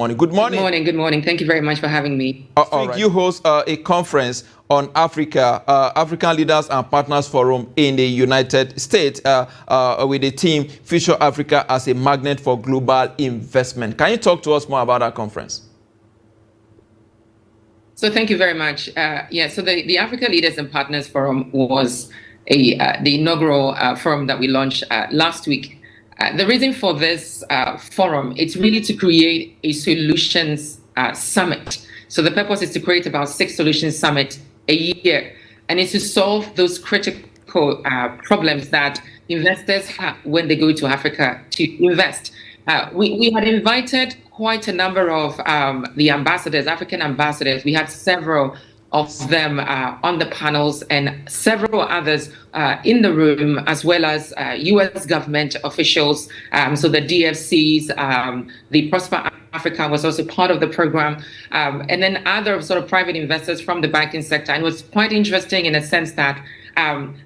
Morning. Good morning. Good morning. Good morning. Thank you very much for having me. All right. You host a conference on Africa, African Leaders and Partners Forum in the United States with the theme Future Africa as a Magnet for Global Investment. Can you talk to us more about that conference? So thank you very much. So the Africa Leaders and Partners Forum was the inaugural forum that we launched last week. The reason for this forum, it's really to create a solutions summit. So the purpose is to create about 6 solutions summits a year, and it's to solve those critical problems that investors have when they go to Africa to invest. We had invited quite a number of the ambassadors, African ambassadors. We had several of them on the panels and several others in the room, as well as US government officials. So the DFCs, the Prosper Africa was also part of the program, and then other sort of private investors from the banking sector. And it was quite interesting in a sense that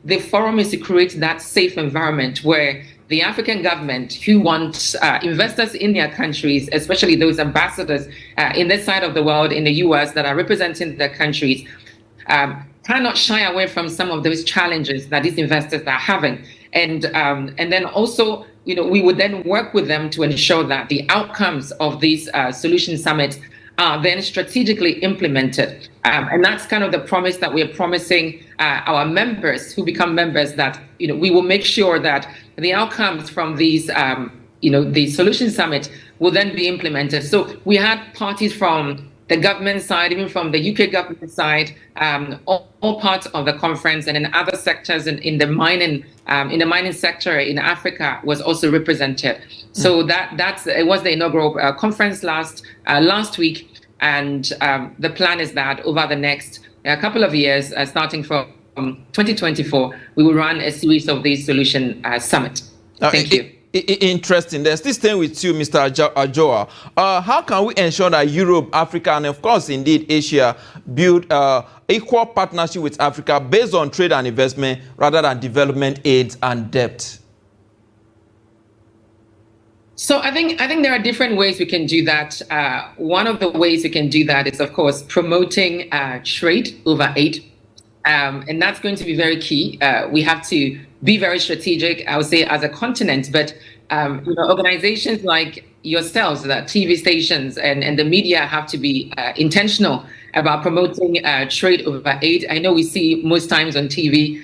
the forum is to create that safe environment where the African government who wants investors in their countries, especially those ambassadors in this side of the world, in the US, that are representing their countries, cannot shy away from some of those challenges that these investors are having. And then also, we would then work with them to ensure that the outcomes of these solution summits are then strategically implemented. And that's kind of the promise that we're promising our members who become members, that we will make sure that the outcomes from these the solution summit will then be implemented. So we had parties from the government side, even from the UK government side, all parts of the conference, and in other sectors in the mining sector in Africa was also represented. So it was the inaugural conference last week, and the plan is that over the next couple of years, starting from 2024, we will run a series of these solution summit. Thank you. Interesting. There's this thing with you, Mr. Ajoa. How can we ensure that Europe, Africa, and of course, indeed, Asia build equal partnership with Africa based on trade and investment rather than development aid and debt? So I think there are different ways we can do that. One of the ways we can do that is, of course, promoting trade over aid. And that's going to be very key. We have to be very strategic, I would say, as a continent, but organizations like yourselves, the TV stations and the media have to be intentional about promoting trade over aid. I know we see most times on TV,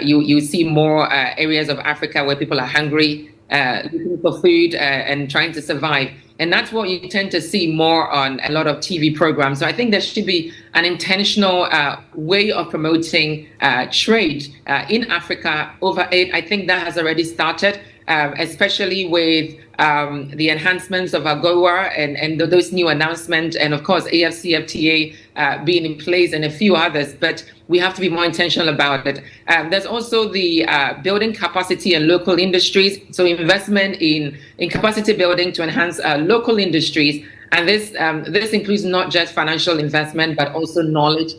you see more areas of Africa where people are hungry, looking for food and trying to survive. And that's what you tend to see more on a lot of TV programs. So I think there should be an intentional way of promoting trade in Africa over aid. I think that has already started, especially with the enhancements of AGOA and those new announcements, and of course AFCFTA being in place, and a few others. But we have to be more intentional about it. There's also the building capacity in local industries, so investment in capacity building to enhance local industries. And this includes not just financial investment, but also knowledge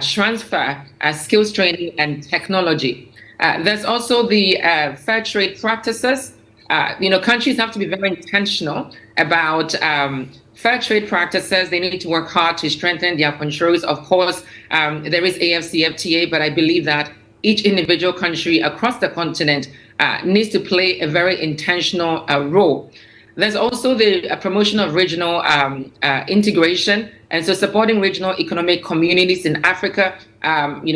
transfer, skills training, and technology. There's also the fair trade practices. Countries have to be very intentional about fair trade practices. They need to work hard to strengthen their controls. Of course, there is AFCFTA, but I believe that each individual country across the continent needs to play a very intentional role. There's also the promotion of regional integration, and so supporting regional economic communities in Africa.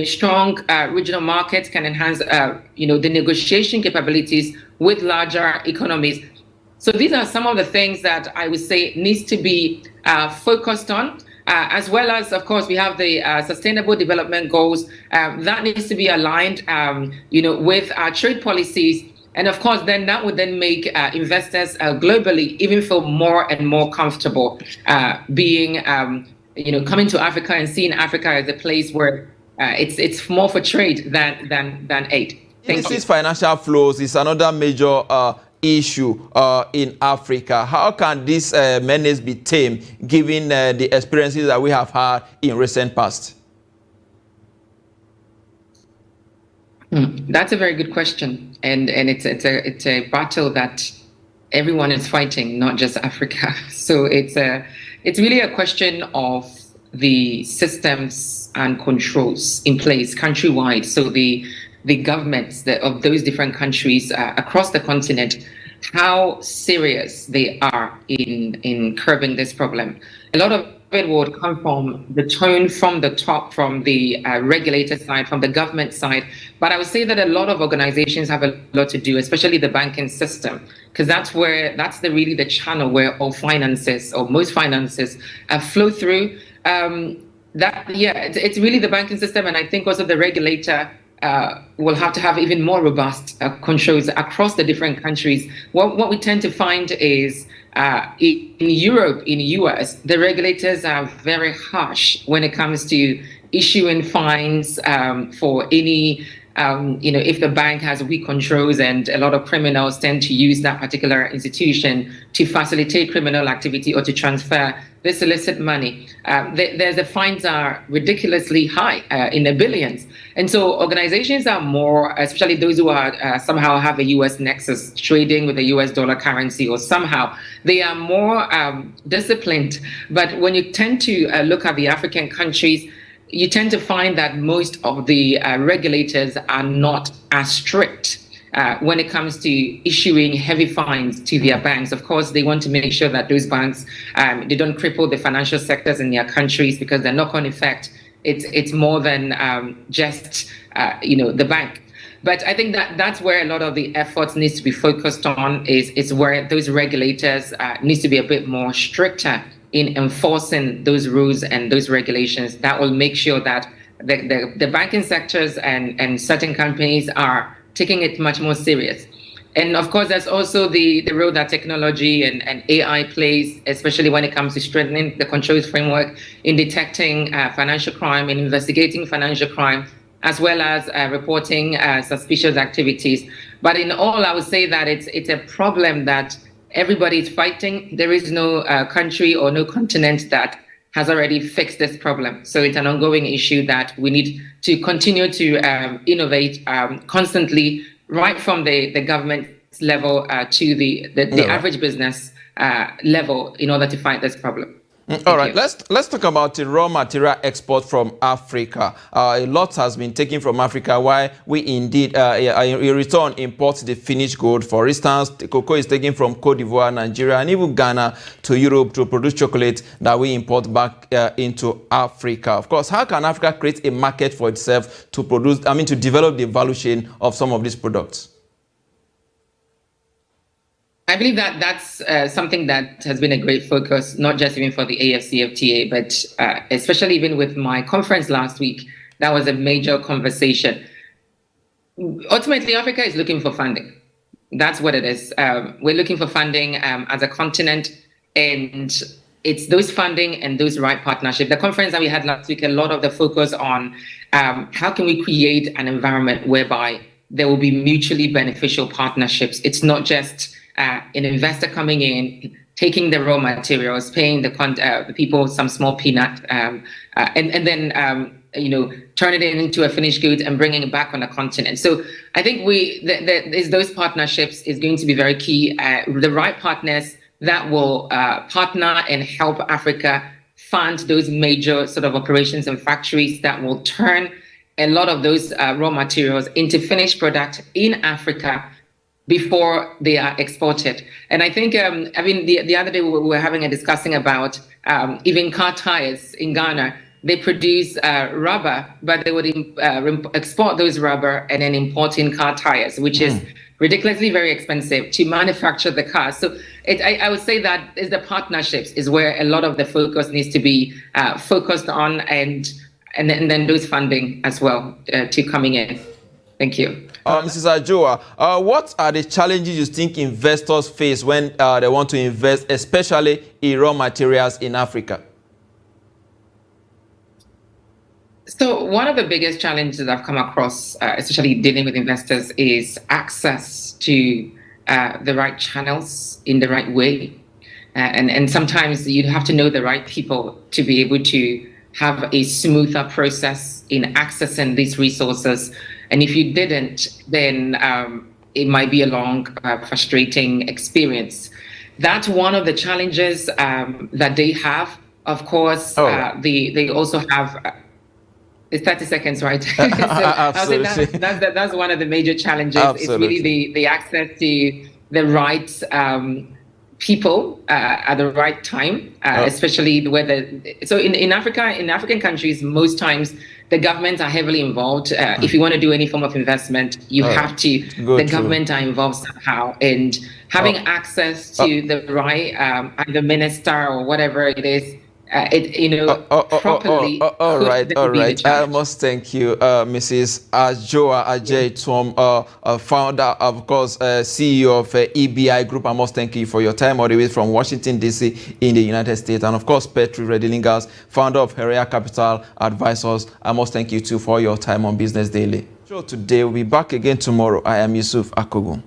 Strong regional markets can enhance the negotiation capabilities with larger economies. So these are some of the things that I would say needs to be focused on, as well as, of course, we have the Sustainable Development Goals that needs to be aligned, with our trade policies. And of course, then that would then make investors globally even feel more and more comfortable coming to Africa and seeing Africa as a place where it's more for trade than aid. Thank you. Financial flows is another major issue in Africa. How can this menace be tamed, given the experiences that we have had in recent past? That's a very good question, and it's a battle that everyone is fighting, not just Africa. So it's it's really a question of the systems and controls in place countrywide. So the governments of those different countries across the continent, how serious they are in curbing this problem. A lot of it would come from the tone from the top, from the regulator side, from the government side. But I would say that a lot of organizations have a lot to do, especially the banking system, because that's really the channel where all finances, or most finances, flow through. It's really the banking system, and I think also the regulator will have to have even more robust controls across the different countries. What we tend to find is in Europe, in the US, the regulators are very harsh when it comes to issuing fines for any, if the bank has weak controls, and a lot of criminals tend to use that particular institution to facilitate criminal activity or to transfer this illicit money. The fines are ridiculously high, in the billions. And so organizations are more, especially those who are somehow have a US nexus, trading with the US dollar currency, or somehow they are more disciplined. But when you tend to look at the African countries, you tend to find that most of the regulators are not as strict when it comes to issuing heavy fines to their banks. Of course, they want to make sure that those banks, they don't cripple the financial sectors in their countries, because the knock-on effect, it's more than just the bank. But I think that's where a lot of the efforts needs to be focused on, is where those regulators needs to be a bit more stricter in enforcing those rules and those regulations that will make sure that the banking sectors and certain companies are taking it much more serious. And of course, there's also the role that technology and AI plays, especially when it comes to strengthening the controls framework in detecting financial crime and investigating financial crime, as well as reporting suspicious activities. But in all, I would say that it's a problem that everybody is fighting. There is no country or no continent that has already fixed this problem. So it's an ongoing issue that we need to continue to innovate constantly, right from the government level to the average business level, in order to fight this problem. All right, let's talk about the raw material export from Africa. A lot has been taken from Africa, while we indeed in return import the finished good. For instance, the cocoa is taken from Cote d'Ivoire, Nigeria, and even Ghana to Europe to produce chocolate that we import back into Africa. Of course, how can Africa create a market for itself to produce, to develop the value chain of some of these products? I believe that that's something that has been a great focus, not just even for the AFCFTA, but especially even with my conference last week. That was a major conversation. Ultimately, Africa is looking for funding. That's what it is. We're looking for funding as a continent, and it's those funding and those right partnership. The conference that we had last week, a lot of the focus on how can we create an environment whereby there will be mutually beneficial partnerships. It's not just an investor coming in, taking the raw materials, paying the people some small peanut, and then turn it into a finished good and bringing it back on the continent. So I think those partnerships is going to be very key. The right partners that will partner and help Africa fund those major sort of operations and factories that will turn a lot of those raw materials into finished product in Africa before they are exported. And I think, the other day we were discussing about even car tires in Ghana. They produce rubber, but they would export those rubber and then import in car tires, which is ridiculously very expensive to manufacture the cars. So I would say that is the partnerships is where a lot of the focus needs to be focused on, and then those funding as well to coming in. Thank you. Mrs. Ajoa, what are the challenges you think investors face when they want to invest, especially in raw materials in Africa? So one of the biggest challenges I've come across, especially dealing with investors, is access to the right channels in the right way. And sometimes you have to know the right people to be able to have a smoother process in accessing these resources. And if you didn't, then it might be a long, frustrating experience. That's one of the challenges that they have. Of course, they also have. It's 30 seconds, right? So Absolutely. I'll say that's one of the major challenges. Absolutely. It's really the access to the right people at the right time, especially where in African countries, most times the governments are heavily involved. If you want to do any form of investment, you have to. The government are involved somehow, and having access to the right the minister or whatever it is. Properly. All right. I must thank you, Mrs. Ajoa Ajay-Tom, founder, of course, CEO of EBII Group. I must thank you for your time all the way from Washington, D.C. in the United States. And of course, Petri Redilingas, founder of Heria Capital Advisors. I must thank you too for your time on Business Daily. Today, we'll be back again tomorrow. I am Yusuf Akogun.